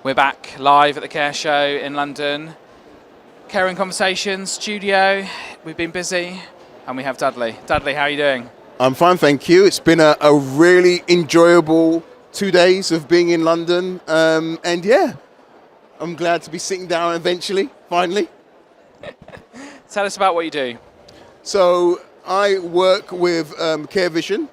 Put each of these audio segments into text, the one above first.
We're back live at the Care Show in London. Caring Conversations studio. We've been busy, and we have Dudley. Dudley, how are you doing? I'm fine, thank you. It's been a really enjoyable 2 days of being in London. And yeah, I'm glad to be sitting down eventually, finally. Tell us about what you do. So I work with CareVision,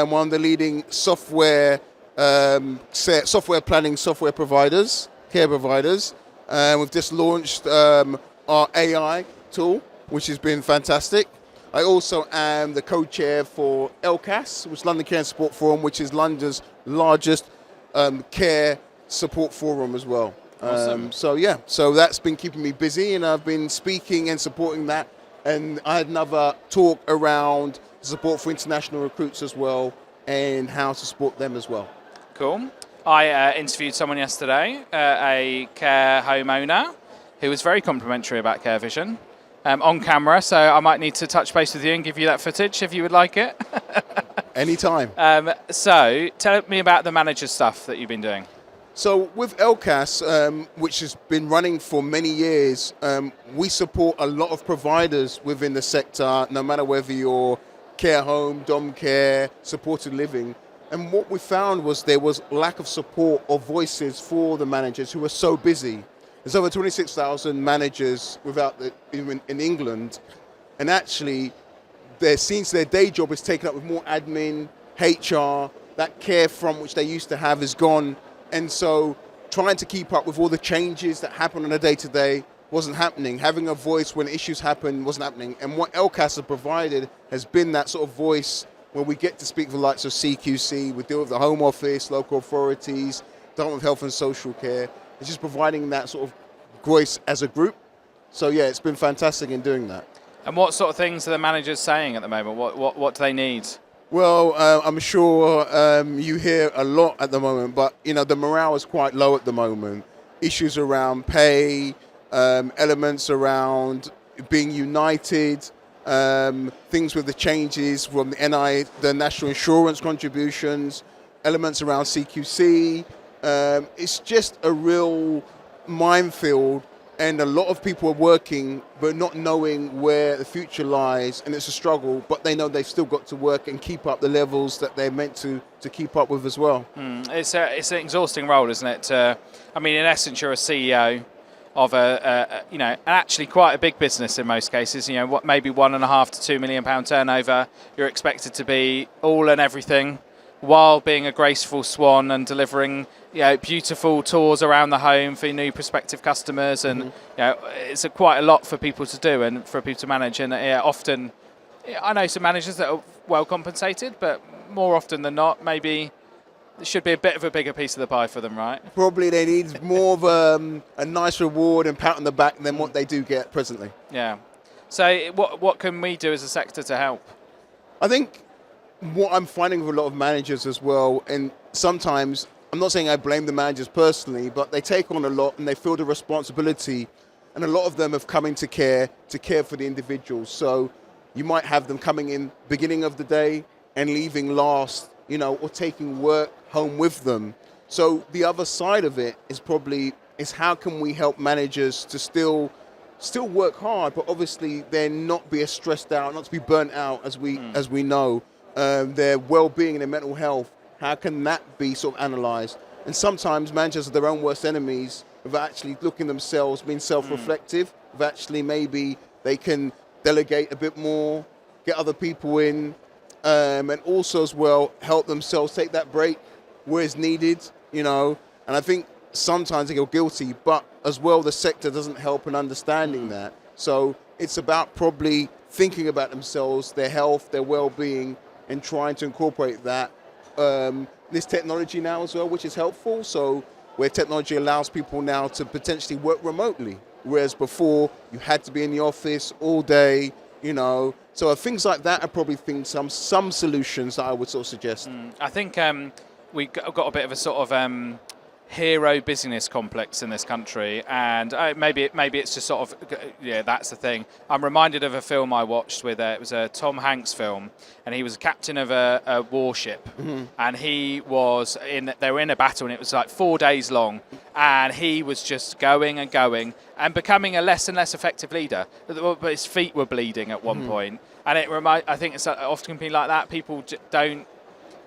one of the leading software planning software providers, care providers. We've just launched our AI tool, which has been fantastic. I also am the co-chair for LCAS, which is London Care and Support Forum, which is London's largest care support forum as well. Awesome. So that's been keeping me busy, and I've been speaking and supporting that. And I had another talk around support for international recruits as well, and how to support them as well. Cool. I interviewed someone yesterday, a care home owner, who was very complimentary about CareVision on camera, so I might need to touch base with you and give you that footage if you would like it. Anytime. So tell me about the manager stuff that you've been doing. So with LCAS, which has been running for many years, we support a lot of providers within the sector, no matter whether you're care home, dom care, supported living. And what we found was there was lack of support or voices for the managers who were so busy. There's over 26,000 managers in England, and actually since their day job is taken up with more admin, HR, that care front which they used to have is gone. And so trying to keep up with all the changes that happen on a day-to-day wasn't happening. Having a voice when issues happen wasn't happening. And what LCAS has provided has been that sort of voice where we get to speak with the likes of CQC, we deal with the Home Office, local authorities, Department of Health and Social Care. It's just providing that sort of voice as a group. So yeah, it's been fantastic in doing that. And what sort of things are the managers saying at the moment? What do they need? Well, I'm sure you hear a lot at the moment, but the morale is quite low at the moment. Issues around pay, elements around being united, things with the changes from the National Insurance contributions, elements around CQC. It's just a real minefield, and a lot of people are working but not knowing where the future lies, and it's a struggle, but they know they've still got to work and keep up the levels that they're meant to keep up with as well. It's an exhausting role, isn't it? In essence, you're a CEO of actually quite a big business in most cases. Maybe £1.5 to £2 million turnover. You're expected to be all and everything, while being a graceful swan and delivering beautiful tours around the home for new prospective customers. And it's quite a lot for people to do and for people to manage. And often, I know some managers that are well compensated, but more often than not, maybe there should be a bit of a bigger piece of the pie for them, right? Probably they need more of a nice reward and pat on the back than what they do get presently. Yeah. So what can we do as a sector to help? I think what I'm finding with a lot of managers as well, and sometimes, I'm not saying I blame the managers personally, but they take on a lot and they feel the responsibility, and a lot of them have come into care to care for the individuals. So you might have them coming in beginning of the day and leaving last, or taking work home with them. So the other side of it is how can we help managers to still work hard, but obviously then not be as stressed out, not to be burnt out as we know. Their well-being and their mental health, how can that be sort of analysed? And sometimes managers are their own worst enemies of actually looking themselves, being self-reflective, of actually maybe they can delegate a bit more, get other people in, and also as well help themselves take that break where it's needed, And I think sometimes they feel guilty, but as well the sector doesn't help in understanding that. So it's about probably thinking about themselves, their health, their well-being, and trying to incorporate that. This technology now as well, which is helpful. So where technology allows people now to potentially work remotely, whereas before you had to be in the office all day, So things like that are probably some solutions that I would sort of suggest. I think we got a bit of a sort of hero busyness complex in this country, and maybe it's just sort of that's the thing. I'm reminded of a film I watched with it was a Tom Hanks film, and he was a captain of a warship, and they were in a battle, and it was like 4 days long, and he was just going and going and becoming a less and less effective leader. But his feet were bleeding at one point, and I think it's often been like that. People don't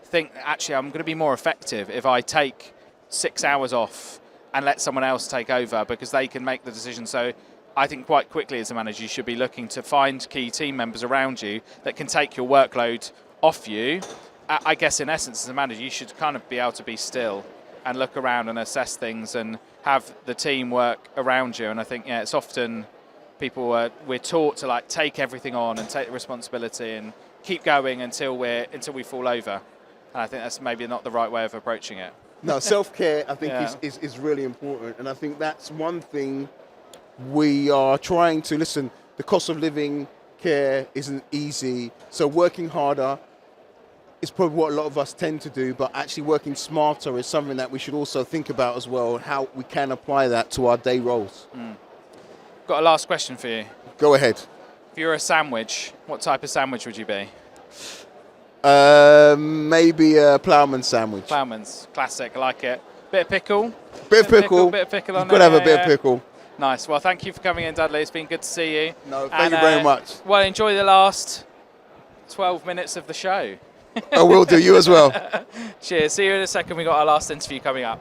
think, actually, I'm going to be more effective if I take 6 hours off and let someone else take over, because they can make the decision. So I think quite quickly as a manager, you should be looking to find key team members around you that can take your workload off you. I guess in essence, as a manager, you should kind of be able to be still and look around and assess things and have the team work around you. And I think, it's often we're taught to like take everything on and take the responsibility and keep going until we fall over. And I think that's maybe not the right way of approaching it. No, self-care, I think, is really important. And I think that's one thing we are trying to listen. The cost of living care isn't easy. So working harder is probably what a lot of us tend to do, but actually working smarter is something that we should also think about as well, and how we can apply that to our day roles. Got a last question for you. Go ahead. If you were a sandwich, what type of sandwich would you be? Maybe a ploughman sandwich. Ploughman's, classic, I like it. Bit of pickle? Bit of pickle. Bit of pickle on You've got to have a bit of pickle. Nice. Well, thank you for coming in, Dudley. It's been good to see you. No, thank you very much. Well, enjoy the last 12 minutes of the show. I will do. You as well. Cheers. See you in a second. We've got our last interview coming up.